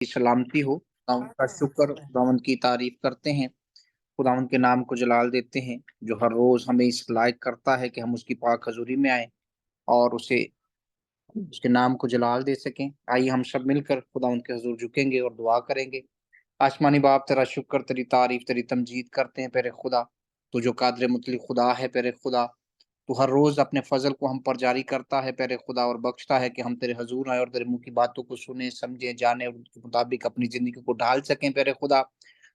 की सलामती हो। खुदावंद का शुक्र, खुदावंद की तारीफ करते हैं, खुदावंद के नाम को जलाल देते हैं, जो हर रोज हमें इस लायक करता है कि हम उसकी पाक हजूरी में आए और उसके नाम को जलाल दे सकें। आइए हम सब मिलकर खुदावंद के हजूर झुकेंगे और दुआ करेंगे। आसमानी बाप, तेरा शुक्र, तेरी तारीफ, तेरी तमजीद करते हैं पेरे खुदा। तू जो कादर मुतली खुदा है पेरे खुदा, तू हर रोज अपने फजल को हम पर जारी करता है पेरे खुदा, और बख्शता है कि हम तेरे हजूर आए और तेरे मुंह की बातों को सुने, समझे, जाने और उनके मुताबिक अपनी जिंदगी को ढाल सकें पेरे खुदा।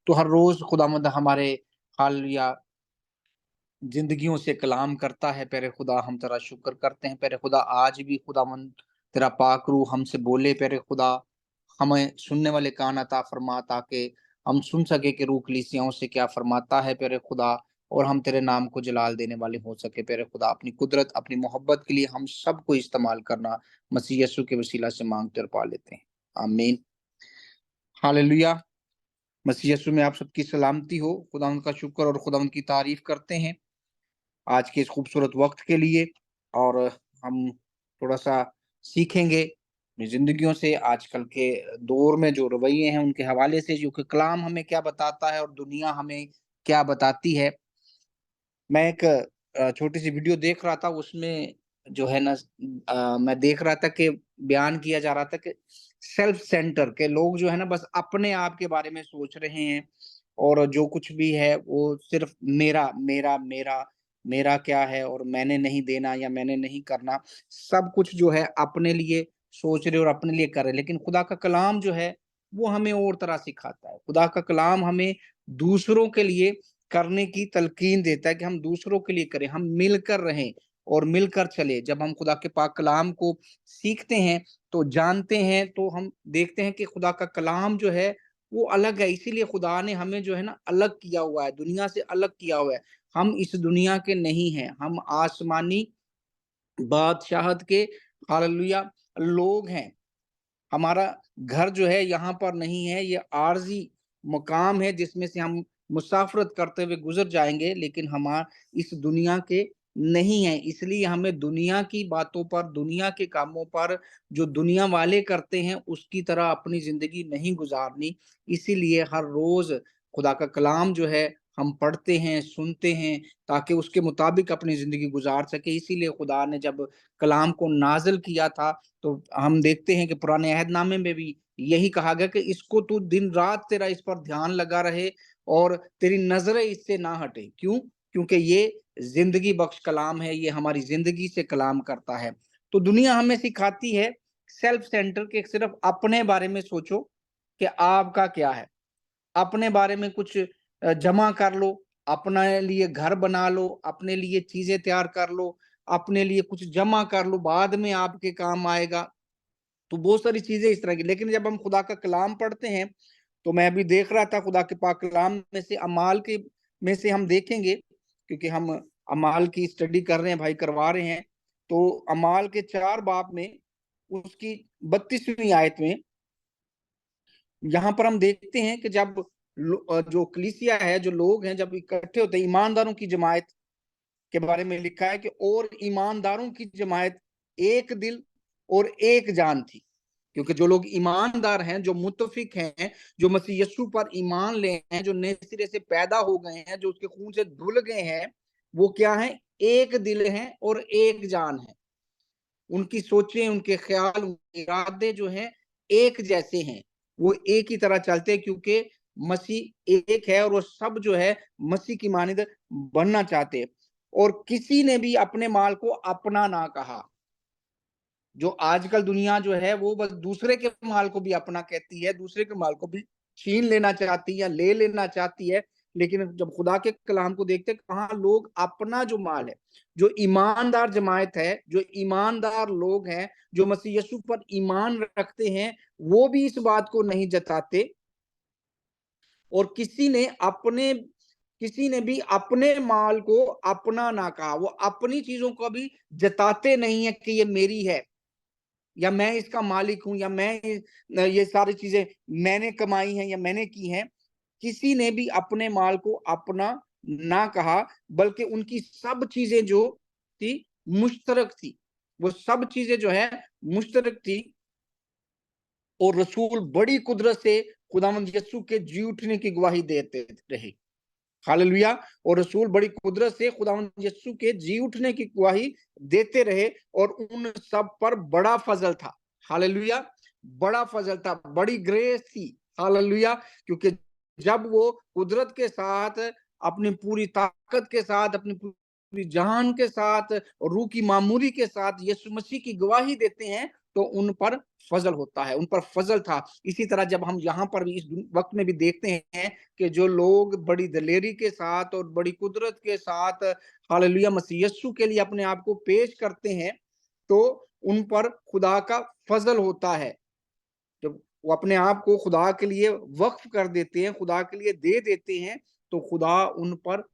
तो हर रोज खुदावंद हमारे हाल या जिंदगियों से कलाम करता है पेरे खुदा। हम तेरा शुक्र करते हैं पेरे खुदा, आज भी खुदावंद तेरा पाक रूह हमसे बोले पेरे खुदा। हमें सुनने वाले कान अता फरमा, ताकि हम सुन सके कि रूह कलीसियाओं से क्या फरमाता है पेरे खुदा, और हम तेरे नाम को जलाल देने वाले हो सके पेरे खुदा। अपनी कुदरत, अपनी मोहब्बत के लिए हम सबको इस्तेमाल करना, मसीह यीशु के वसीला से मांगते और पा लेते हैं। आमीन। हालेलुया। मसीह यीशु में आप सबकी सलामती हो। खुदा उनका शुक्र और खुदा उनकी तारीफ करते हैं आज के इस खूबसूरत वक्त के लिए। और हम थोड़ा सा सीखेंगे अपनी जिंदगियों से, आजकल के दौर में जो रवैये हैं उनके हवाले से, जो कि कलाम हमें क्या बताता है और दुनिया हमें क्या बताती है। मैं एक छोटी सी वीडियो देख रहा था, उसमें जो है ना, मैं देख रहा था कि बयान किया जा रहा था कि सेल्फ सेंटर के लोग जो है ना, बस अपने आप के बारे में सोच रहे हैं, और जो कुछ भी है वो सिर्फ मेरा मेरा मेरा मेरा क्या है, और मैंने नहीं देना या मैंने नहीं करना, सब कुछ जो है अपने लिए सोच रहे और अपने लिए कर रहे। लेकिन खुदा का कलाम जो है वो हमें और तरह सिखाता है। खुदा का कलाम हमें दूसरों के लिए करने की तलकीन देता है कि हम दूसरों के लिए करें, हम मिलकर रहें और मिलकर चले। जब हम खुदा के पाक कलाम को सीखते हैं, तो जानते हैं, तो हम देखते हैं कि खुदा का कलाम जो है वो अलग है। इसीलिए खुदा ने हमें जो है ना अलग किया हुआ है, दुनिया से अलग किया हुआ है। हम इस दुनिया के नहीं हैं, हम आसमानी बादशाहत के, हालेलुया, लोग हैं। हमारा घर जो है यहाँ पर नहीं है, ये आर्जी मुकाम है जिसमें से हम मुसाफरत करते हुए गुजर जाएंगे, लेकिन हम इस दुनिया के नहीं है। इसलिए हमें दुनिया की बातों पर, दुनिया के कामों पर, जो दुनिया वाले करते हैं उसकी तरह अपनी जिंदगी नहीं गुजारनी। इसीलिए हर रोज खुदा का कलाम जो है हम पढ़ते हैं, सुनते हैं, ताकि उसके मुताबिक अपनी जिंदगी गुजार सके। इसीलिए खुदा ने जब कलाम को नाजिल किया था, तो हम देखते हैं कि पुराने अहदनामे में भी यही कहा गया कि इसको तू दिन रात तेरा इस पर ध्यान लगा रहे और तेरी नजरें इससे ना हटे। क्यों? क्योंकि ये जिंदगी बख्श कलाम है, ये हमारी जिंदगी से कलाम करता है। तो दुनिया हमें सिखाती है सेल्फ सेंटर के, सिर्फ अपने बारे में सोचो कि आपका क्या है, अपने बारे में कुछ जमा कर लो, अपने लिए घर बना लो, अपने लिए चीजें तैयार कर लो, अपने लिए कुछ जमा कर लो, बाद में आपके काम आएगा। तो बहुत सारी चीजें इस तरह की। लेकिन जब हम खुदा का कलाम पढ़ते हैं, तो मैं अभी देख रहा था खुदा के पाक कलाम में से, अमाल के में से हम देखेंगे, क्योंकि हम अमाल की स्टडी कर रहे हैं, भाई करवा रहे हैं। तो अमाल के 4 बाब में उसकी 32वीं आयत में यहाँ पर हम देखते हैं कि जब जो कलीसिया है, जो लोग हैं, जब इकट्ठे होते हैं, ईमानदारों की जमायत के बारे में लिखा है कि और ईमानदारों की जमायत एक दिल और एक जान थी। क्योंकि जो लोग ईमानदार हैं, जो मुत्तफिक हैं, जो मसीह यीशु पर ईमान ले हैं, जो नए सिरे से पैदा हो गए हैं, जो उसके खून से धुल गए हैं, वो क्या है? एक दिल हैं और एक जान है। उनकी सोचें, उनके ख्याल, उनके इरादे जो हैं एक जैसे हैं। वो एक ही तरह चलते हैं, क्योंकि मसीह एक है और वो सब जो है मसीह की मानिंद बनना चाहते हैं। और किसी ने भी अपने माल को अपना ना कहा। जो आजकल दुनिया जो है वो बस दूसरे के माल को भी अपना कहती है, दूसरे के माल को भी छीन लेना चाहती है या ले लेना चाहती है। लेकिन जब खुदा के कलाम को देखते हैं, कहाँ लोग अपना जो माल है, जो ईमानदार जमायत है, जो ईमानदार लोग हैं, जो मसीह यीशु पर ईमान रखते हैं, वो भी इस बात को नहीं जताते। और किसी ने भी अपने माल को अपना ना कहा। वो अपनी चीजों को भी जताते नहीं है कि ये मेरी है, या मैं इसका मालिक हूं, या मैं ये सारी चीजें मैंने कमाई हैं या मैंने की हैं। किसी ने भी अपने माल को अपना ना कहा, बल्कि उनकी सब चीजें जो थी मुश्तरक थी। वो सब चीजें जो है मुश्तरक थी। और रसूल बड़ी कुदरत से खुदावंद यीशु के जी उठने की गवाही देते रहे। हालेलुया। और रसूल बड़ी कुदरत से खुदावंद यीशु के जी उठने की गवाही देते रहे और उन सब पर बड़ा फजल था। हालेलुया। बड़ा फजल था, बड़ी ग्रेस थी। हालेलुया। क्योंकि जब वो कुदरत के साथ, अपनी पूरी ताकत के साथ, अपनी पूरी जान के साथ, रूह की मामूरी के साथ यीशु मसीह की गवाही देते हैं, तो उन पर फजल होता है, उन पर फजल था। इसी तरह जब हम यहाँ पर भी इस वक्त में भी देखते हैं कि जो लोग बड़ी दलेरी के साथ और बड़ी कुदरत के साथ हालेलुया मसीह यीशु के लिए अपने आप को पेश करते हैं, तो उन पर खुदा का फजल होता है। जब वो अपने आप को खुदा के लिए वक्फ कर देते हैं, खुदा के लिए दे देते हैं, तो खुदा उन पर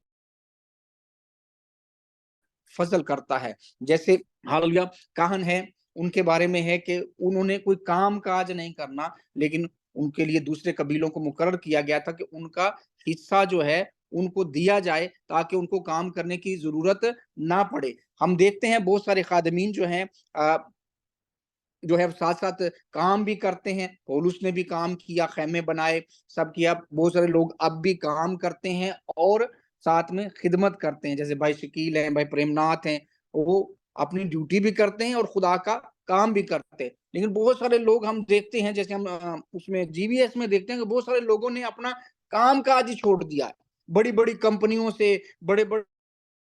फजल करता है। जैसे हालेलुया काहन है, उनके बारे में है कि उन्होंने कोई काम काज नहीं करना, लेकिन उनके लिए दूसरे कबीलों को मुकर्रर किया गया था कि उनका हिस्सा जो है उनको दिया जाए, ताकि उनको काम करने की जरूरत ना पड़े। हम देखते हैं बहुत सारे खादमीन जो है साथ साथ काम भी करते हैं। पौलुस ने भी काम किया, खैमे बनाए, सब किया। बहुत सारे लोग अब भी काम करते हैं और साथ में खिदमत करते हैं। जैसे भाई शकील हैं, भाई प्रेमनाथ हैं, वो अपनी ड्यूटी भी करते हैं और खुदा का काम भी करते हैं। लेकिन बहुत सारे लोग हम देखते हैं, जैसे हम उसमें जीवीएस में देखते हैं कि बहुत सारे लोगों ने अपना काम काज ही छोड़ दिया है। बड़ी बड़ी कंपनियों से, बड़े बड़े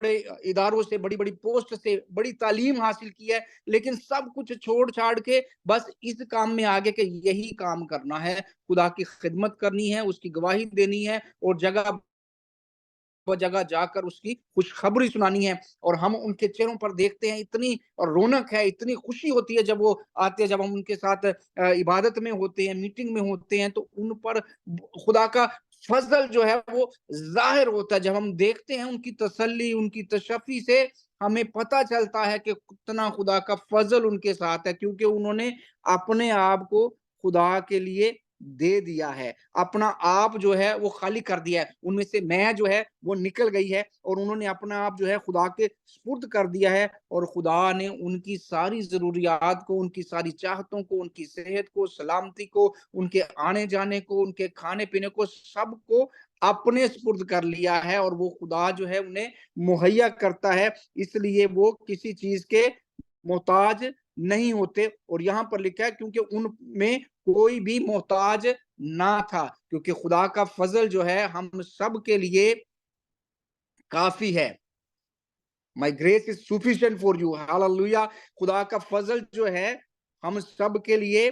बड़े इदारों से, बड़ी बड़ी पोस्ट से बड़ी तालीम हासिल की है, लेकिन सब कुछ छोड़ छाड़ के बस इस काम में आगे के यही काम करना है, खुदा की खिदमत करनी है, उसकी गवाही देनी है और जगह जगह जाकर उसकी खुशखबरी सुनानी है। और हम उनके चेहरों पर देखते हैं, इतनी और रौनक है, इतनी खुशी होती है जब वो आते हैं, जब हम उनके साथ इबादत में होते हैं, मीटिंग में होते हैं, तो उन पर खुदा का फजल जो है वो जाहिर होता है। जब हम देखते हैं उनकी तसल्ली, उनकी तशफ़ी से हमें पता चलता है कि कितना खुदा का फजल उनके साथ है, क्योंकि उन्होंने अपने आप को खुदा के लिए दे दिया है। अपना आप जो है वो खाली कर दिया है। उनमें से मैं जो है वो निकल गई है और उन्होंने अपना आप जो है खुदा के सुपुर्द कर दिया है। और खुदा ने उनकी सारी ज़रूरियात को, उनकी सारी चाहतों को, उनकी सेहत को, सलामती को, उनके आने-जाने को, उनके खाने-पीने को, सबको अपने सुपुर्द कर लिया है। और वो खुदा जो है उन्हें मुहैया करता है, इसलिए वो किसी चीज़ के मोहताज नहीं होते। और यहाँ पर लिखा है क्योंकि उनमें कोई भी मोहताज ना था, क्योंकि खुदा का फजल जो है हम सब के लिए काफी है। My grace is sufficient for you. Hallelujah. खुदा का फजल जो है हम सब के लिए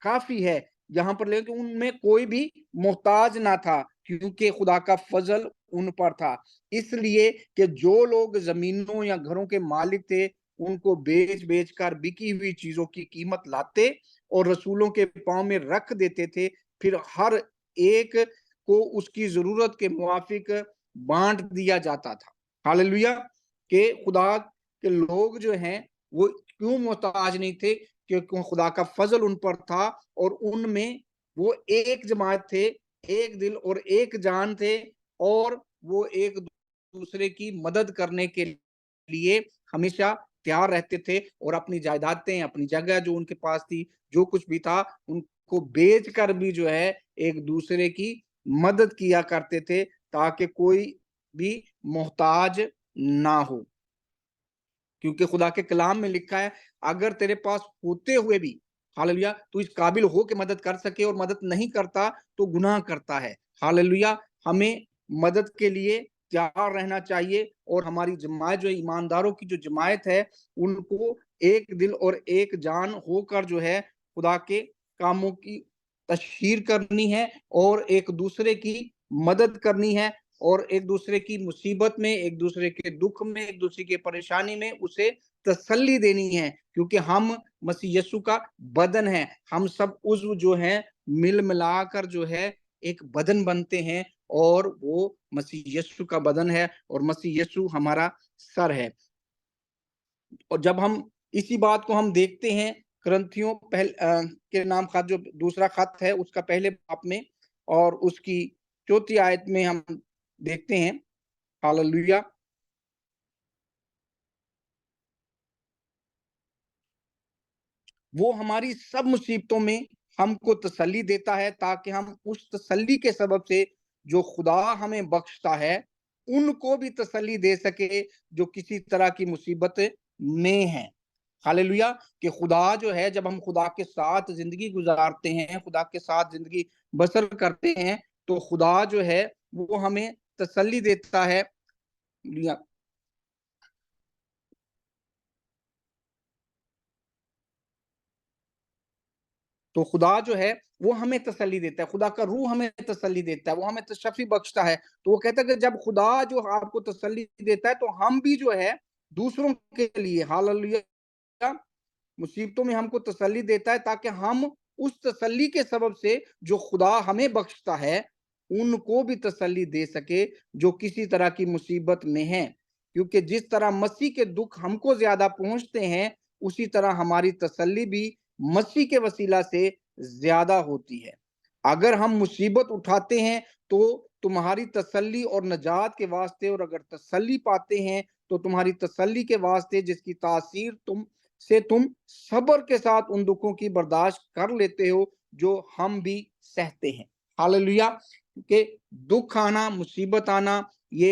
काफी है। यहाँ पर लेकिन उनमें कोई भी मोहताज ना था, क्योंकि खुदा का फजल उन पर था। इसलिए कि जो लोग जमीनों या घरों के मालिक थे, उनको बेच बेच कर बिकी हुई चीजों की कीमत लाते और रसूलों के पांव में रख देते थे। फिर हर एक को उसकी जरूरत के मुआफिक बांट दिया जाता था। हालेलुया। के खुदा के लोग जो हैं वो क्यों मोहताज नहीं थे? क्योंकि खुदा का फजल उन पर था और उनमें वो एक जमात थे, एक दिल और एक जान थे। और वो एक दूसरे की मदद करने के लिए हमेशा तैयार रहते थे और अपनी जायदादें, अपनी जगह जो उनके पास थी, जो कुछ भी था, उनको बेच कर भी जो है एक दूसरे की मदद किया करते थे, ताकि कोई भी मोहताज ना हो। क्योंकि खुदा के कलाम में लिखा है, अगर तेरे पास होते हुए भी हालेलुया तू इस काबिल हो के मदद कर सके और मदद नहीं करता, तो गुनाह करता है। हालेलुया। हमें मदद के लिए तैयार रहना चाहिए। और हमारी जमात जो है, ईमानदारों की जो जमात है, उनको एक दिल और एक जान होकर जो है खुदा के कामों की तशहीर करनी है और एक दूसरे की मदद करनी है। और एक दूसरे की मुसीबत में, एक दूसरे के दुख में, एक दूसरे की परेशानी में उसे तसल्ली देनी है, क्योंकि हम मसीह यीशु का बदन है। हम सब उज़्व जो हैं मिल मिलाकर जो है एक बदन बनते हैं, और वो मसीह यीशु का बदन है और मसीह यीशु हमारा सर है। और जब हम इसी बात को हम देखते हैं करंथियों के नाम खत, जो दूसरा खत है, उसका पहले बाब में और उसकी 4 आयत में हम देखते हैं। हालेलुया। वो हमारी सब मुसीबतों में हमको तसल्ली देता है ताकि हम उस तसल्ली के सबब से जो खुदा हमें बख्शता है, उनको भी तसल्ली दे सके जो किसी तरह की मुसीबत में हैं। हालेलुया! कि खुदा जो है, जब हम खुदा के साथ ज़िंदगी गुज़ारते हैं, खुदा के साथ ज़िंदगी बसर करते हैं, तो खुदा जो है वो हमें तसल्ली देता है। या तो खुदा जो है वो हमें तसल्ली देता है, खुदा का रूह हमें तसल्ली देता है, वो हमें तशफ़ी बख्शता है। तो वो कहता है कि जब खुदा जो आपको तसल्ली देता है, तो हम भी जो है दूसरों के लिए, हालेलुया, मुसीबतों में हमको तसल्ली देता है ताकि हम उस तसल्ली के सबब से जो खुदा हमें बख्शता है, उनको भी तसल्ली दे सके जो किसी तरह की मुसीबत में हैं। क्योंकि जिस तरह मसीह के दुख हमको ज़्यादा पहुँचते हैं, उसी तरह हमारी तसल्ली भी मसीह के वसीला से ज़्यादा होती है। अगर हम मुसीबत उठाते हैं, तो तुम्हारी तसल्ली और नजात के वास्ते, और अगर तसल्ली पाते हैं, तो तुम्हारी तसल्ली के वास्ते जिसकी तासीर तुम सब्र के साथ उन दुखों की बर्दाश्त कर लेते हो जो हम भी सहते हैं। हालेलुया! कि दुख आना, मुसीबत आना, ये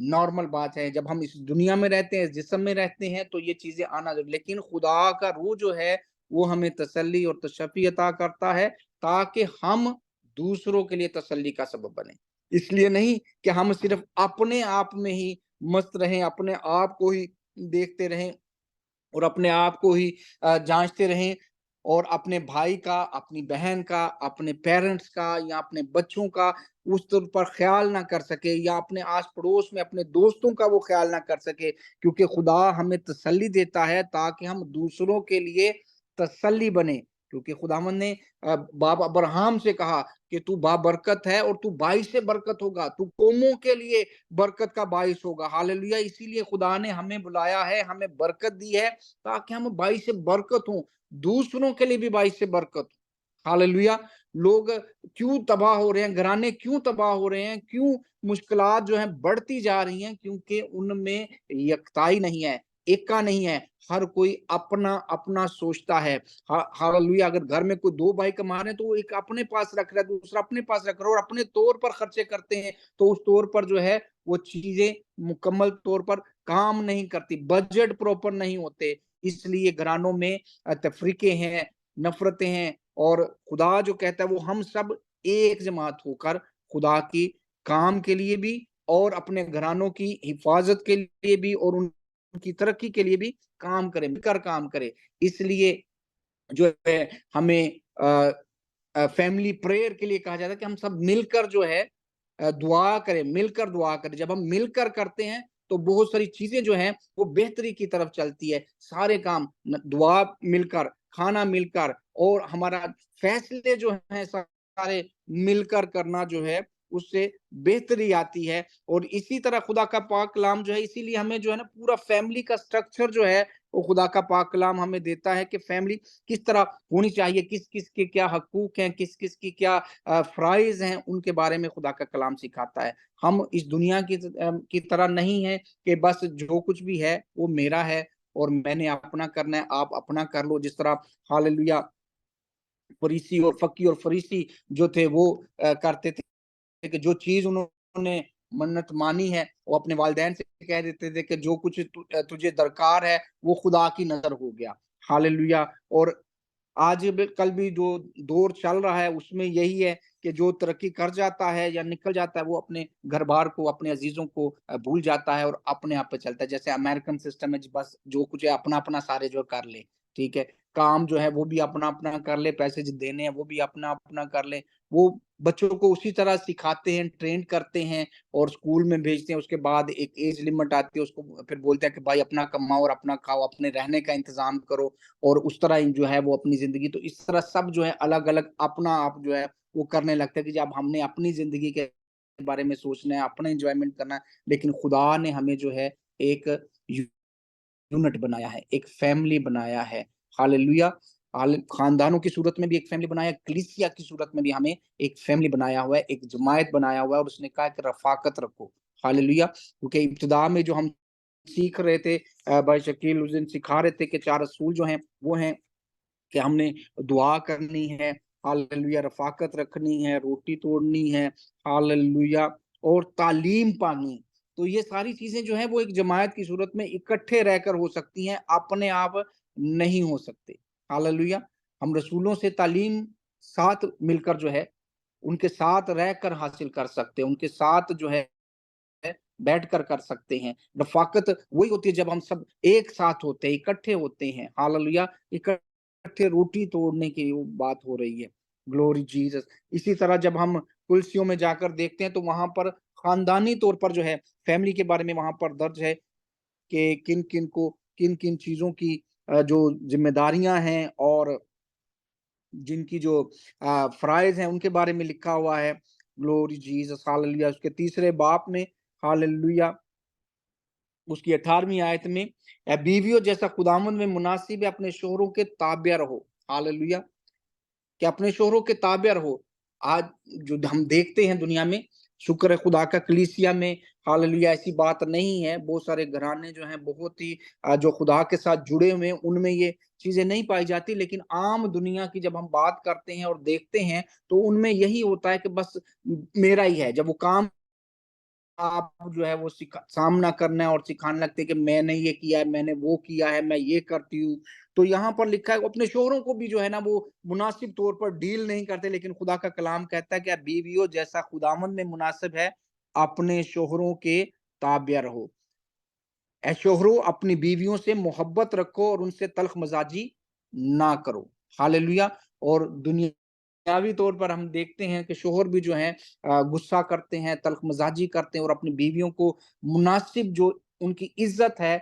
नॉर्मल बात है। जब हम इस दुनिया में रहते हैं, इस जिस्म में रहते हैं, तो ये चीजें आना जरूरी, लेकिन खुदा का रूह जो है वो हमें तसल्ली और तशफ़ी अता करता है ताकि हम दूसरों के लिए तसल्ली का सबब बने। इसलिए नहीं कि हम सिर्फ अपने आप में ही मस्त रहें, अपने आप को ही देखते रहें और अपने आप को ही जांचते रहें, और अपने भाई का, अपनी बहन का, अपने पेरेंट्स का या अपने बच्चों का उस तौर पर ख्याल ना कर सके, या अपने आस पड़ोस में अपने दोस्तों का वो ख्याल ना कर सके, क्योंकि खुदा हमें तसल्ली देता है ताकि हम दूसरों के लिए तसल्ली बने। क्योंकि खुदावंद ने बाप अब्राहम से कहा कि तू बाबरकत है और तू बाईस से बरकत होगा, तू कौमों के लिए बरकत का बाइस होगा। हालेलुया! इसीलिए खुदा ने हमें बुलाया है, हमें बरकत दी है ताकि हम बाईस से बरकत हों, दूसरों के लिए भी बाईस से बरकत हो। हालेलुया! लोग क्यों तबाह हो रहे हैं, घराने क्यों तबाह हो रहे हैं, क्यों मुश्किलात जो हैं बढ़ती जा रही हैं? क्योंकि उनमें यकताई नहीं है, एका नहीं है, हर कोई अपना-अपना सोचता है। हालेलुया! अगर घर में कोई 2 भाई कमा रहे हैं, तो वो एक अपने पास रख रहा है, दूसरा अपने पास रख रहा है और अपने तौर पर खर्चे करते हैं, तो उस तौर पर जो है वो चीज़ें मुकम्मल तौर पर काम नहीं करती, बजट प्रॉपर नहीं होते। इसलिए घरानों में तफ़रीक़े हैं, नफ़रतें हैं, और खुदा जो कहता है वो हम सब एक जमात होकर खुदा की काम के लिए भी और अपने घरानों की हिफ़ाज़त के लिए भी और उनकी तरक्की के लिए भी काम करें, मिलकर काम करें। इसलिए जो है हमें फैमिली प्रेयर के लिए कहा जाता है कि हम सब मिलकर जो है दुआ करें, मिलकर दुआ करें। जब हम मिलकर करते हैं, तो बहुत सारी चीज़ें जो हैं वो बेहतरी की तरफ चलती है। सारे काम न दुआ मिलकर, खाना मिलकर, और हमारा फैसले जो हैं सारे मिलकर करना जो है, उससे बेहतरी आती है। और इसी तरह खुदा का पाक कलाम जो है, इसीलिए हमें जो है ना पूरा फैमिली का स्ट्रक्चर जो है, वो खुदा का पाक कलाम हमें देता है कि फैमिली किस तरह होनी चाहिए, किस-किस के क्या हकूक हैं, किस-किस की क्या फ़राइज़ हैं, उनके बारे में खुदा का कलाम सिखाता है। हम इस दुनिया की तरह नहीं है कि बस जो कुछ भी है वो मेरा है और मैंने अपना करना है, आप अपना कर लो। जिस तरह हालेलुया फरीसी और फकी और फरीसी जो थे वो करते थे कि जो चीज़ उन्होंने मन्नत मानी है, वो अपने वालिदैन से कह देते थे कि जो कुछ तुझे दरकार है, वो खुदा की नज़र हो गया। हालेलुया! और आज भी कल भी जो दौर चल रहा है उसमें यही है कि जो तरक्की कर जाता है या निकल जाता है, वो अपने घर-बार को, अपने अज़ीज़ों को भूल जाता है और अपने आप पे चलता है। जैसे अमेरिकन सिस्टम है, बस जो कुछ है अपना-अपना सारे जो कर ले, ठीक है? काम जो है वो भी अपना-अपना कर ले, पैसे जो देने हैं वो भी अपना-अपना कर ले। वो बच्चों को उसी तरह सिखाते हैं, ट्रेन करते हैं और स्कूल में भेजते हैं। उसके बाद एक एज लिमिट आती है, उसको फिर बोलते हैं कि भाई अपना कमाओ और अपना खाओ, अपने रहने का इंतज़ाम करो। और उस तरह ही जो है वो अपनी ज़िंदगी, तो इस तरह सब जो है अलग-अलग अपना आप जो है वो करने लगते हैं कि जब हमने अपनी ज़िंदगी के बारे में सोचना है, अपना एन्जॉयमेंट करना है, लेकिन खुदा ने हमें जो है एक यूनिट बनाया है, एक फैमिली बनाया है। हालेलुया! खानदानों की सूरत में भी एक फैमिली बनाया है, कलीसिया की सूरत में भी हमें एक फैमिली बनाया हुआ है, एक जमायत बनाया हुआ है, और उसने कहा कि रफ़ाकत रखो। हालेलुया! क्योंकि इब्तिदा में जो हम सीख रहे थे, भाई शकील उस दिन सिखा रहे थे कि 4 असूल जो हैं, वो हैं कि हमने दुआ करनी है, हालेलुया, रफ़ाकत रखनी है, रोटी तोड़नी है, हालेलुया, और तालीम पानी। तो ये सारी चीज़ें जो हैं वो एक जमात की सूरत में इकट्ठे रहकर हो सकती हैं, अपने आप नहीं हो सकते। हालेलुया! हम रसूलों से तालीम साथ मिलकर जो है, उनके साथ रहकर हासिल कर सकते हैं, उनके साथ जो है बैठकर कर सकते हैं। रफ़ाकत वही होती है जब हम सब एक साथ होते हैं, इकट्ठे होते हैं। हालेलुया! इकट्ठे रोटी तोड़ने की वो बात हो रही है। Glory Jesus. इसी तरह जब हम कुल्सियों में जाकर देखते हैं तो वहाँ पर खानदानी तौर पर जो है फैमिली के बारे में वहाँ पर दर्ज है कि किन-किन को किन-किन चीज़ों की जो ज़िम्मेदारियाँ हैं और जिनकी जो फ़राइज़ हैं उनके बारे में लिखा हुआ है। Glory Jesus, hallelujah! उसके तीसरे बाब में, हालेलुया, उसकी 18वीं आयत में, बीवियों जैसा खुदावंद में मुनासिब है अपने शोहरों के ताबिया रहो। हालेलुया! कि अपने शोहरों के ताबिया रहो। आज जो हम देखते हैं दुनिया में, शुक्र है खुदा का, कलीसिया में हालेलुया ऐसी बात नहीं है। बहुत सारे घराने जो हैं बहुत ही जो खुदा के साथ जुड़े हुए हैं, उनमें ये चीज़ें नहीं पाई जाती। लेकिन आम दुनिया की जब हम बात करते हैं और देखते हैं, तो उनमें यही होता है कि बस मेरा ही है। जब वो काम आप जो है वो सामना करना है और सिखाने लगते हैं कि मैंने ये किया है, मैंने वो किया है, मैं ये करती हूँ। तो यहाँ पर लिखा है वो अपने शोहरों को भी जो है ना वो मुनासिब तौर पर डील नहीं करते, लेकिन खुदा का कलाम कहता है कि आप बीवियों जैसा खुदावंद में मुनासिब है, अपने शोहरों के ताबिया रहो। ऐ शोहरों, अपनी बीवियों से मोहब्बत रखो और उनसे तल्ख मजाजी ना करो। हालेलुया! और दुनियावी तौर पर हम देखते हैं कि शोहर भी जो हैं गुस्सा करते हैं, तल्ख मजाजी करते हैं और अपनी बीवियों को मुनासिब जो उनकी इज्जत है,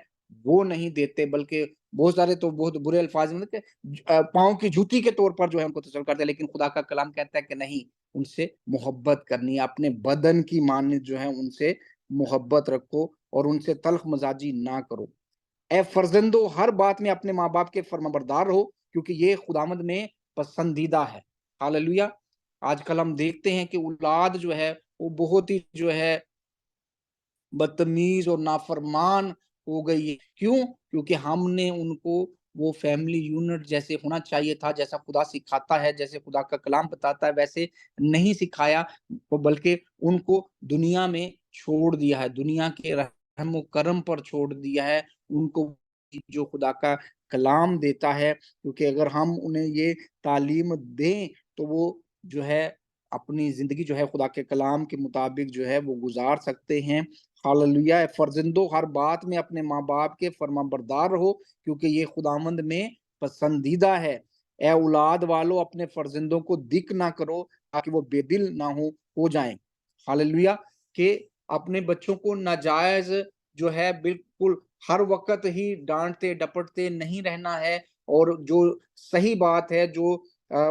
वो नहीं देते, बल्कि बहुत सारे तो बहुत बुरे अल्फाज में कि पाँव की जूती के तौर पर जो है उनको तस्वर करते हैं। लेकिन खुदा का कलाम कहता है कि नहीं, उनसे मोहब्बत करनी है, अपने बदन की मानित जो है उनसे मोहब्बत रखो और उनसे तल्ख मजाजी ना करो। ए फर्जंदो, हर बात में अपने माँ बाप के फर्माबरदार रहो, क्योंकि ये खुदामद में पसंदीदा है। हालेलुया! आजकल हम देखते हैं कि औलाद जो है वो बहुत ही जो है बदतमीज और नाफरमान हो गई है। क्यों? क्योंकि हमने उनको वो फैमिली यूनिट जैसे होना चाहिए था, जैसा खुदा सिखाता है, जैसे खुदा का कलाम बताता है, वैसे नहीं सिखाया, बल्कि उनको दुनिया में छोड़ दिया है, दुनिया के रहम करम पर छोड़ दिया है। उनको जो खुदा का कलाम देता है, क्योंकि अगर हम उन्हें ये तालीम दें तो वो जो है अपनी जिंदगी जो है खुदा के कलाम के मुताबिक जो है वो गुजार सकते हैं। हालेलुया! फर्जंदों, हर बात में अपने माँ-बाप के फर्माबरदार रहो, क्योंकि ये खुदावंद में पसंदीदा है। ए औलाद वालों, अपने फर्जंदों को धिक ना करो, ताकि वो बेदिल ना हो जाएँ। हालेलुया! कि अपने बच्चों को नाजायज़ जो है बिल्कुल हर वक़्त ही डाँटते-डपटते नहीं रहना है, और जो सही बात है, जो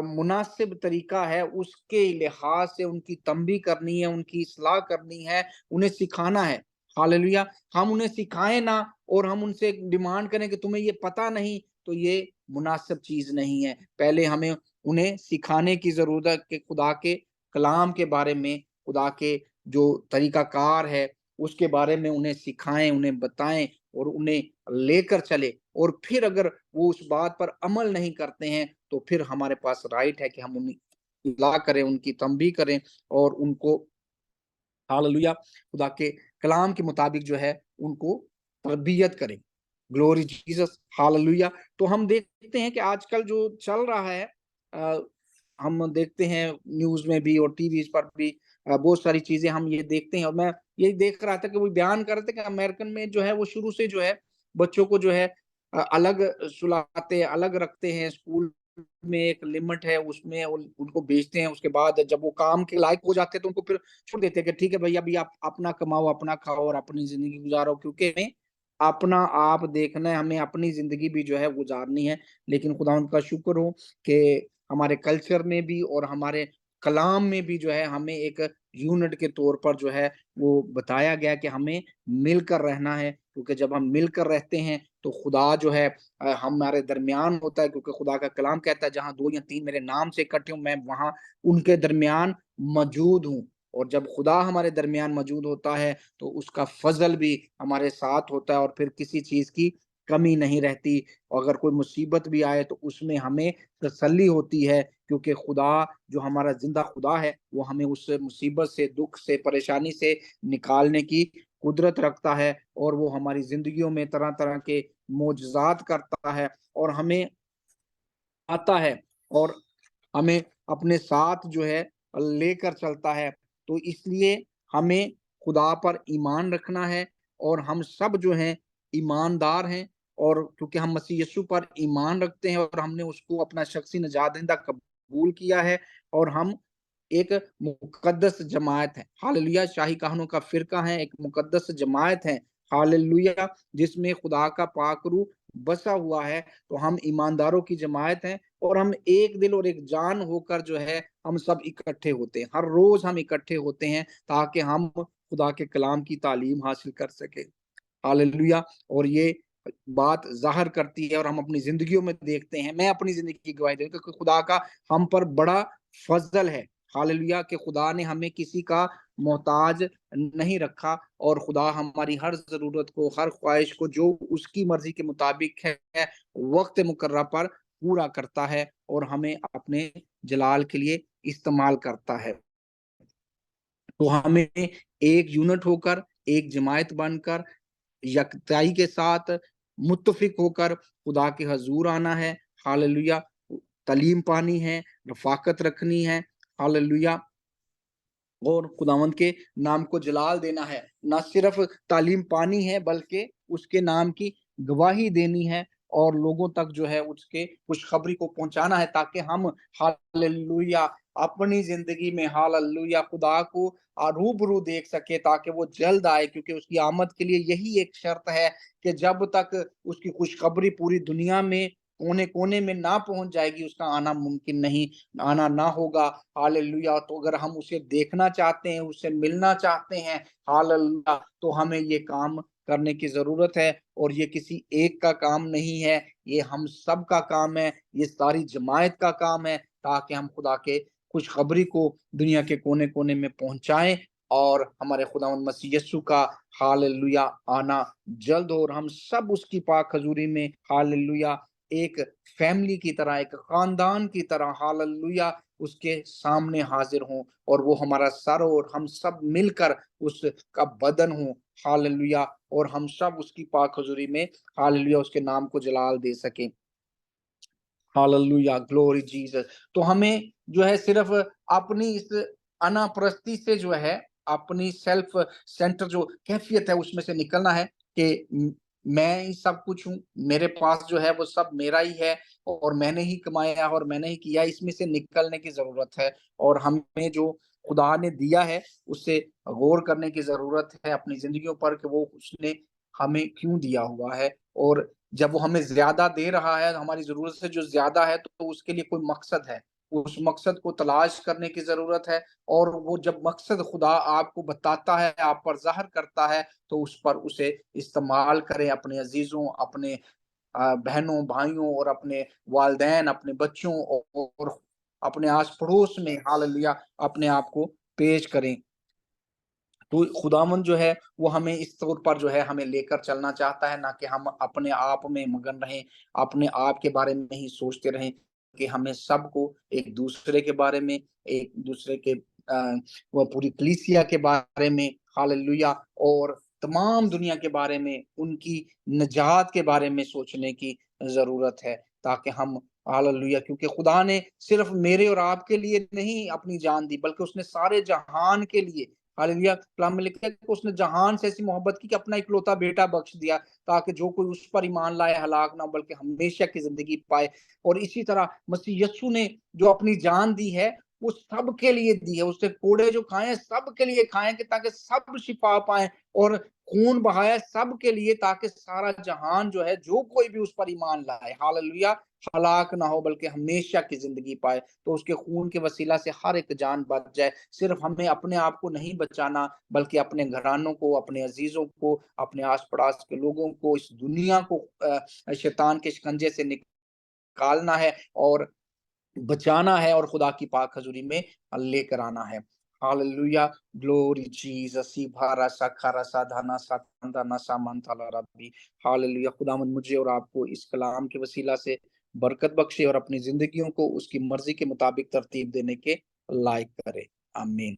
मुनासिब तरीका है, उसके लिहाज से उनकी तंबीह करनी है, उनकी इस्लाह करनी है, उन्हें सिखाना है। हालेलुया! हम उन्हें सिखाएँ ना और हम उनसे डिमांड करें कि तुम्हें ये पता नहीं, तो ये मुनासिब चीज़ नहीं है। पहले हमें उन्हें सिखाने की ज़रूरत है कि खुदा के कलाम के बारे में, खुदा के जो तरीक़ाकार है, उसके बारे में उन्हें सिखाएँ, उन्हें बताएँ और उन्हें लेकर चलें। और फिर अगर वो उस बात पर अमल नहीं करते हैं, तो फिर हमारे पास राइट है कि हम उन्हें इस्लाह करें, उनकी तंबीह करें और उनको हालेलुया खुदा के कलाम के मुताबिक जो है उनको तरबियत करें। Glory Jesus, hallelujah. तो हम देखते हैं कि आजकल जो चल रहा है, अ, हम देखते हैं न्यूज़ में भी और टीवी पर भी, बहुत सारी चीज़ें हम ये देखते हैं, और मैं यही देख रहा था कि वो बयान कर रहे थे कि अमेरिकन में जो है वो शुरू से जो है बच्चों को जो है अलग सुलाते हैं, अलग रखते हैं, स्कूल में एक लिमिट है, उसमें उनको भेजते हैं, उसके बाद जब वो काम के लायक हो जाते हैं तो उनको फिर छोड़ देते हैं कि ठीक है भई, अभी आप अपना कमाओ, अपना खाओ और अपनी ज़िंदगी गुज़ारो, क्योंकि हमें अपना आप देखना है, हमें अपनी ज़िंदगी भी जो है गुज़ारनी है। लेकिन खुदावंद का शुक्र हो कि हमारे कल्चर में भी और हमारे कलाम में भी जो है हमें एक यूनिट के तौर पर जो है वो बताया गया कि हमें मिलकर रहना है, क्योंकि जब हम मिलकर रहते हैं तो खुदा जो है हमारे दरमियान होता है, क्योंकि खुदा का कलाम कहता है जहाँ 2 या 3 मेरे नाम से इकट्ठे हों, मैं वहाँ उनके दरमियान मौजूद हूँ। और जब खुदा हमारे दरमियान मौजूद होता है, तो उसका फ़ज़ल भी हमारे साथ होता है और फिर किसी चीज़ की कमी नहीं रहती। अगर कोई मुसीबत भी आए तो उसमें हमें तसल्ली होती है, क्योंकि खुदा जो हमारा जिंदा खुदा है वो हमें उस मुसीबत से, दुख से, परेशानी से निकालने की कुदरत रखता है, और वो हमारी जिंदगियों में तरह तरह के मोजज़ात करता है और हमें आता है और हमें अपने साथ जो है लेकर चलता है। तो इसलिए हमें खुदा पर ईमान रखना है, और हम सब जो हैं ईमानदार हैं, और क्योंकि हम मसीह यीशु पर ईमान रखते हैं और हमने उसको अपना शख्सी निजात दहिंदा कबूल किया है, और हम एक मुकद्दस जमात है, हालेलुया, शाही कहानों का फिरका है, एक मुकद्दस जमात है, हालेलुया, जिसमें खुदा का पाक रूह बसा हुआ है। तो हम ईमानदारों की जमात हैं, और हम एक दिल और एक जान होकर जो है हम सब इकट्ठे होते हैं। हर रोज हम इकट्ठे होते हैं ताकि हम खुदा के कलाम की तालीम हासिल कर सके, हालेलुया। और ये बात ज़ाहिर करती है और हम अपनी ज़िंदगियों में देखते हैं। मैं अपनी ज़िंदगी की गवाही देता हूँ कि खुदा का हम पर बड़ा फ़ज़ल है, हालेलुया, कि खुदा ने हमें किसी का मोहताज नहीं रखा, और खुदा हमारी हर ज़रूरत को, हर ख़्वाहिश को जो उसकी मर्ज़ी के मुताबिक है, वक़्त मुकर्रर पर पूरा करता है और हमें अपने जलाल के लिए इस्तेमाल करता है। तो हमें एक यूनिट होकर, एक जमात बनकर, यकताई के साथ मुत्तफिक होकर खुदा के हजूर आना है, हालेलुया, तालीम पानी है, रफाकत रखनी है, हालेलुया, और खुदावंद के नाम को जलाल देना है। ना सिर्फ तालीम पानी है बल्कि उसके नाम की गवाही देनी है, और लोगों तक जो है उसके खुशखबरी को पहुंचाना है, ताकि हम हालेलुया अपनी जिंदगी में हालेलुया खुदा को रूबरू देख सके, ताकि वो जल्द आए, क्योंकि उसकी आमद के लिए यही एक शर्त है कि जब तक उसकी खुशखबरी पूरी दुनिया में कोने कोने में ना पहुंच जाएगी उसका आना मुमकिन नहीं, आना ना होगा, हालेलुया। तो अगर हम उसे देखना चाहते हैं, उससे मिलना चाहते हैं, हालेलुया, तो हमें ये काम करने की ज़रूरत है, और ये किसी एक का काम नहीं है, ये हम सब का काम है, ये सारी जमात का काम है, ताकि हम खुदा के खुशखबरी को दुनिया के कोने-कोने में पहुँचाएँ, और हमारे खुदावंद मसीह यीशु का हालेलुया आना जल्द हो, और हम सब उसकी पाक हज़ूरी में हालेलुया एक फैमिली की तरह, एक खानदान की तरह हालेलुया उसके सामने हाजिर हों, और वो हमारा सर हो और हम सब मिलकर उसका बदन हो, हालेलुया, और हम सब उसकी पाक हज़ूरी में हालेलुया उसके नाम को जलाल दे सकें। Hallelujah, glory Jesus. तो हमें जो है सिर्फ अपनी इस अनापरस्ती से जो है, अपनी सेल्फ सेंटर जो कैफियत है उसमें से निकलना है, कि मैं ही सब कुछ हूँ, मेरे पास जो है वो सब मेरा ही है, और मैंने ही कमाया और मैंने ही किया, इसमें से निकलने की ज़रूरत है, और हमें जो खुदा ने दिया है उससे गौर करने की ज़रूरत है अपनी ज़िंदगियों पर, कि वो उसने हमें क्यों दिया हुआ है, और जब वो हमें ज़्यादा दे रहा है, हमारी ज़रूरत से जो ज़्यादा है, तो उसके लिए कोई मकसद है। उस मकसद को तलाश करने की ज़रूरत है, और वो जब मकसद खुदा आपको बताता है, आप पर ज़ाहिर करता है, तो उस पर उसे इस्तेमाल करें अपने अज़ीज़ों, अपने बहनों, भाइयों, और अपने वालिदैन, अपने बच्चों, और अपने आस-पड़ोस में हालेलुया अपने आप को पेश करें। तो खुदावंद जो है वो हमें इस तौर पर जो है हमें लेकर चलना चाहता है, ना कि हम अपने आप में मगन रहें, अपने आप के बारे में ही सोचते रहें, कि हमें सबको एक दूसरे के बारे में, एक दूसरे के वो पूरी कलीसिया के बारे में हालेलुया, और तमाम दुनिया के बारे में, उनकी निजात के बारे में सोचने की ज़रूरत है, ताकि हम हालेलुया, क्योंकि खुदा ने सिर्फ मेरे और आपके लिए नहीं अपनी जान दी, बल्कि उसने सारे जहान के लिए, हालेलुया, कलाम में लिखा है कि उसने जहान से ऐसी मोहब्बत की कि अपना इकलौता बेटा बख्श दिया, ताकि जो कोई उस पर ईमान लाए हलाक ना हो बल्कि हमेशा की जिंदगी पाए। और इसी तरह मसीह यस्सु ने जो अपनी जान दी है वो सबके लिए दी है, उसने कोड़े जो खाए सबके लिए खाए, कि ताकि सब शिफा पाए, और खून बहाया सबके लिए, ताकि सारा जहान जो है जो कोई भी उस पर ईमान लाए, हालेलुया, हलाक ना हो बल्कि हमेशा की जिंदगी पाए। तो उसके खून के वसीला से हर एक जान बच जाए। सिर्फ हमें अपने आप को नहीं बचाना, बल्कि अपने घरानों को, अपने अजीजों को, अपने आस पड़ोस के लोगों को, इस दुनिया को शैतान के शिकंजे से निकालना है, और बचाना है, और खुदा की पाक हजूरी में लेकर आना है। हालेलुया, ग्लोरी जीसस, इभारा साखारा साधाना सातांदा सामंताला रब्बी। हालेलुया, खुदावंद मुझे और आपको इस कलाम के वसीला से बरकत बख्शे और अपनी जिंदगियों को उसकी मर्जी के मुताबिक तरतीब देने के लायक करे। आमीन।